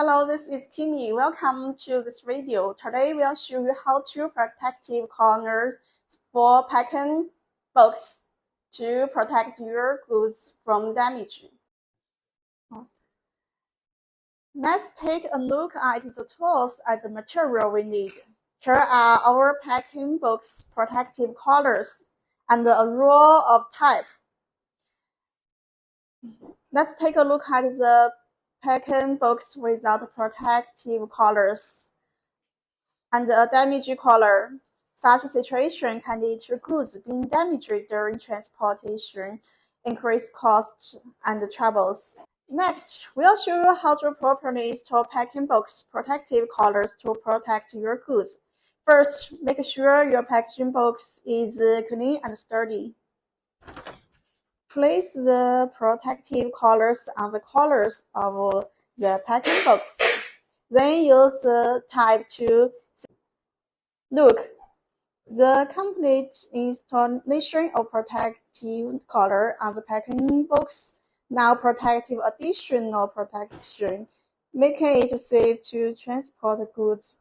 Hello, this is Kimi. Welcome to this video. Today we'll show you how to protective corners for packing box to protect your goods from damage. Let's take a look at the tools and the material we need. Here are our packing box protective collars and a roll of tape. Let's take a look at the packing box without protective collars and a damaged collar. Such a situation can lead to goods being damaged during transportation, increased costs, and troubles. Next, we'll show you how to properly install packing box protective collars to protect your goods. First, make sure your packaging box is clean and sturdy. Place the protective collars on the corners of the packing box. Then use the tape to look. The complete installation of protective collar on the packing box now protective additional protection, making it safe to transport goods.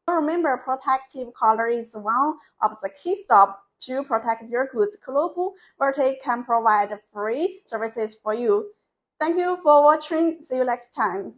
Remember, protective collar is one of the key steps to protect your goods. Global Vertic can provide free services for you. Thank you for watching. See you next time.